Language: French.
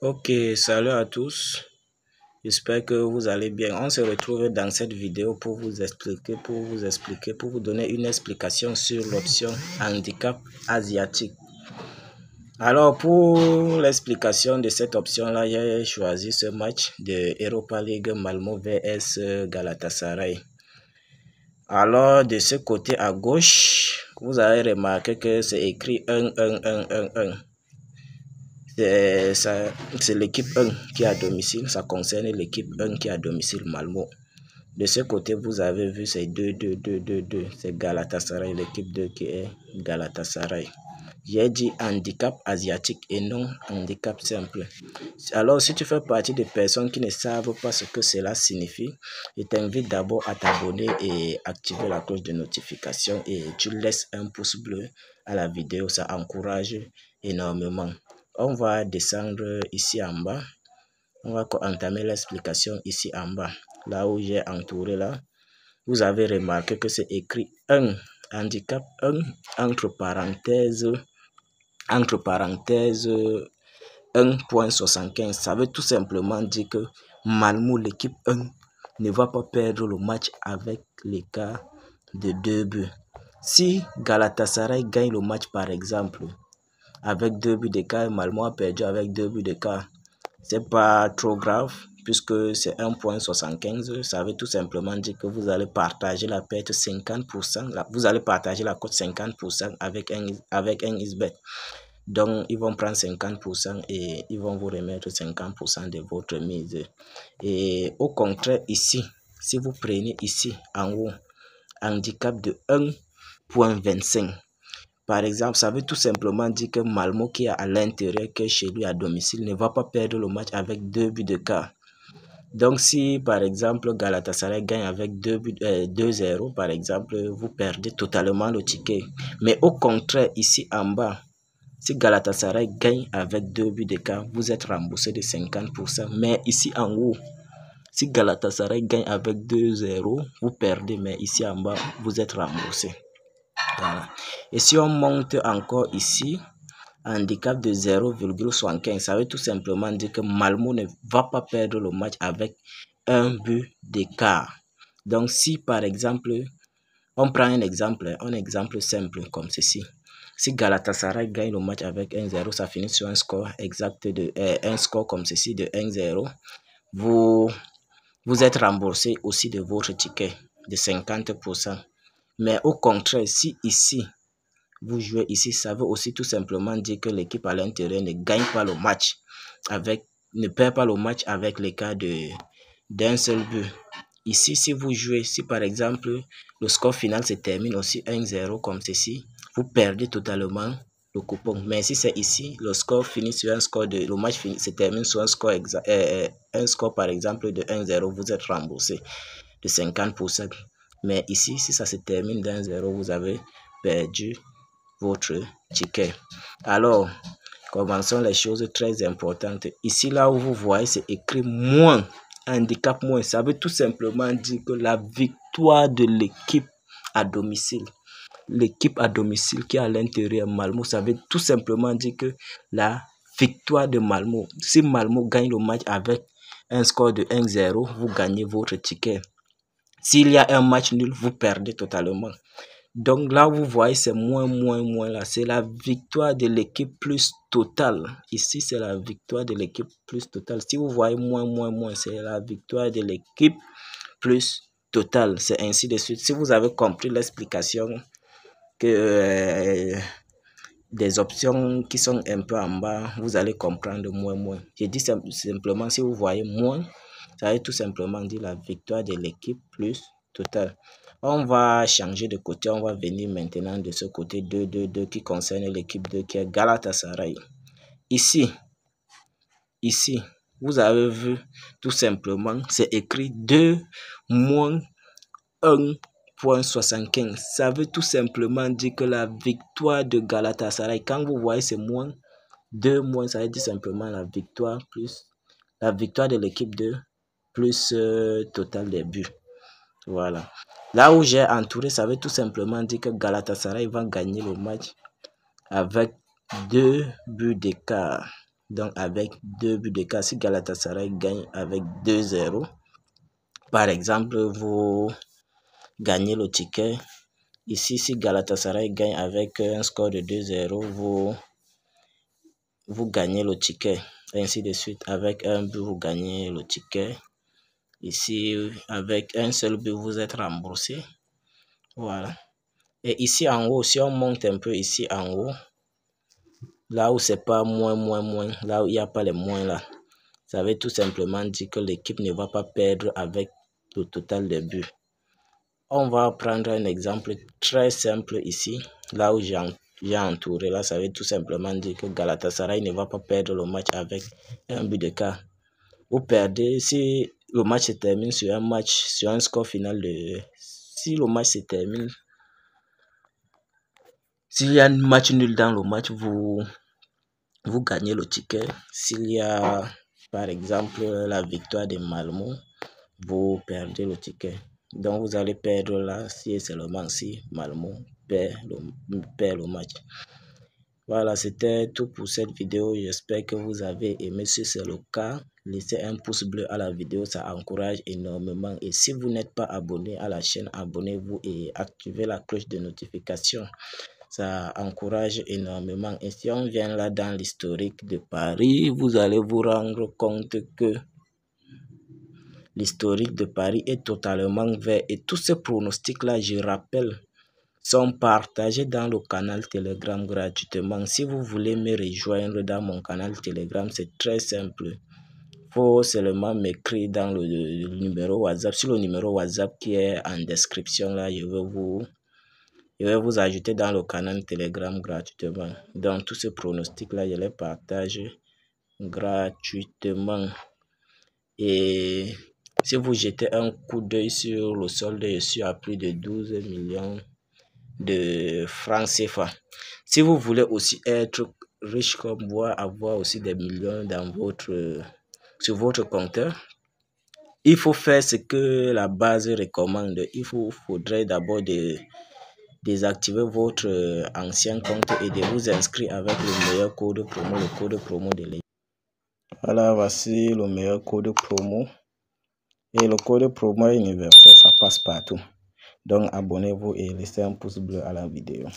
Ok, salut à tous. J'espère que vous allez bien. On se retrouve dans cette vidéo pour vous expliquer, pour vous donner une explication sur l'option handicap asiatique. Alors, pour l'explication de cette option-là, j'ai choisi ce match de Europa League Malmo vs Galatasaray. Alors, de ce côté à gauche, vous avez remarqué que c'est écrit 1-1-1-1-1. C'est l'équipe 1 qui est à domicile, ça concerne l'équipe 1 qui est à domicile Malmo. De ce côté, vous avez vu c'est 2-2-2-2-2, c'est Galatasaray, l'équipe 2 qui est Galatasaray. J'ai dit handicap asiatique et non handicap simple. Alors, si tu fais partie des personnes qui ne savent pas ce que cela signifie, je t'invite d'abord à t'abonner et activer la cloche de notification et tu laisses un pouce bleu à la vidéo, ça encourage énormément. On va descendre ici en bas. On va entamer l'explication ici en bas. Là où j'ai entouré là. Vous avez remarqué que c'est écrit 1. Handicap 1 entre parenthèses 1.75. Ça veut tout simplement dire que Malmo, l'équipe 1, ne va pas perdre le match avec l'écart de 2 buts. Si Galatasaray gagne le match par exemple, avec 2 buts d'écart, Malmo a perdu avec 2 buts d'écart. C'est pas trop grave puisque c'est 1.75. Ça veut tout simplement dire que vous allez partager la perte 50%. Vous allez partager la cote 50% avec un isbet. Donc, ils vont prendre 50% et ils vont vous remettre 50% de votre mise. Et au contraire, ici, si vous prenez ici en haut, handicap de 1.25. Par exemple, ça veut tout simplement dire que Malmo qui est à l'intérieur, qui est chez lui à domicile, ne va pas perdre le match avec 2 buts d'écart. Donc, si par exemple Galatasaray gagne avec 2-0, par exemple, vous perdez totalement le ticket. Mais au contraire, ici en bas, si Galatasaray gagne avec 2 buts d'écart, vous êtes remboursé de 50%. Mais ici en haut, si Galatasaray gagne avec 2-0, vous perdez. Mais ici en bas, vous êtes remboursé. Voilà. Et si on monte encore ici, handicap de 0,75, ça veut tout simplement dire que Malmo ne va pas perdre le match avec un but d'écart. Donc si par exemple, on prend un exemple simple comme ceci. Si Galatasaray gagne le match avec 1-0, ça finit sur un score exact de un score comme ceci de 1-0. Vous êtes remboursé aussi de votre ticket de 50%. Mais au contraire, si ici, vous jouez ici, ça veut aussi tout simplement dire que l'équipe à l'intérieur ne gagne pas le match ne perd pas le match avec l'écart d'un seul but. Ici, si vous jouez, si par exemple, le score final se termine aussi 1-0 comme ceci, vous perdez totalement le coupon. Mais si c'est ici, le score finit sur un score le match se termine sur un score un score par exemple de 1-0, vous êtes remboursé de 50%. Mais ici, si ça se termine d'1-0, vous avez perdu votre ticket. Alors, commençons les choses très importantes. Ici, là où vous voyez, c'est écrit moins, handicap moins. Ça veut tout simplement dire que la victoire de l'équipe à domicile, l'équipe à domicile qui est à l'intérieur Malmo, ça veut tout simplement dire que la victoire de Malmo, si Malmo gagne le match avec un score de 1-0, vous gagnez votre ticket. S'il y a un match nul, vous perdez totalement. Donc là, vous voyez, c'est moins là. C'est la victoire de l'équipe plus totale. Ici, c'est la victoire de l'équipe plus totale. Si vous voyez moins, c'est la victoire de l'équipe plus totale. C'est ainsi de suite. Si vous avez compris l'explication que des options qui sont un peu en bas, vous allez comprendre moins. Je dis simplement, si vous voyez moins, ça veut tout simplement dire la victoire de l'équipe plus totale. On va changer de côté, on va venir maintenant de ce côté 2-2-2 qui concerne l'équipe 2 qui est Galatasaray. Ici, vous avez vu tout simplement, c'est écrit 2 moins 1.75. Ça veut tout simplement dire que la victoire de Galatasaray, quand vous voyez c'est moins 2 moins, ça veut dire simplement la victoire de l'équipe 2 plus total des buts. Voilà. Là où j'ai entouré, ça veut tout simplement dire que Galatasaray va gagner le match avec 2 buts d'écart. Donc avec 2 buts d'écart, si Galatasaray gagne avec 2-0, par exemple, vous gagnez le ticket. Ici, si Galatasaray gagne avec un score de 2-0, vous gagnez le ticket. Ainsi de suite, avec un but, vous gagnez le ticket. Ici, avec un seul but, vous êtes remboursé. Voilà. Et ici en haut, si on monte un peu ici en haut, là où c'est pas moins, là où il n'y a pas les moins là, ça veut tout simplement dire que l'équipe ne va pas perdre avec le total des buts. On va prendre un exemple très simple ici, là où j'ai entouré, là ça veut tout simplement dire que Galatasaray ne va pas perdre le match avec un but d'écart. Vous perdez, si le match se termine sur un score final de... Si le match se termine, s'il y a un match nul dans le match, vous gagnez le ticket. S'il y a, par exemple, la victoire de Malmo, vous perdez le ticket. Donc, vous allez perdre là si et seulement si Malmo perd le match. Voilà, c'était tout pour cette vidéo. J'espère que vous avez aimé. Si c'est le cas, laissez un pouce bleu à la vidéo. Ça encourage énormément. Et si vous n'êtes pas abonné à la chaîne, abonnez-vous et activez la cloche de notification. Ça encourage énormément. Et si on vient là dans l'historique de Paris, vous allez vous rendre compte que l'historique de Paris est totalement vert. Et tous ces pronostics-là, je rappelle, sont partagés dans le canal Telegram gratuitement. Si vous voulez me rejoindre dans mon canal Telegram, c'est très simple. Il faut seulement m'écrire dans le numéro WhatsApp. Sur le numéro WhatsApp qui est en description, là, je vais vous ajouter dans le canal Telegram gratuitement. Donc, tous ces pronostics-là, je les partage gratuitement. Et si vous jetez un coup d'œil sur le solde, je suis à plus de 12 millions de francs CFA. Si vous voulez aussi être riche comme moi, avoir aussi des millions dans sur votre compteur, il faut faire ce que la base recommande. Faudrait d'abord désactiver votre ancien compte et de vous inscrire avec le meilleur code promo, le code promo de l'équipe. Voilà, voici le meilleur code promo. Et le code promo est universel, ça passe partout. Donc abonnez-vous et laissez un pouce bleu à la vidéo.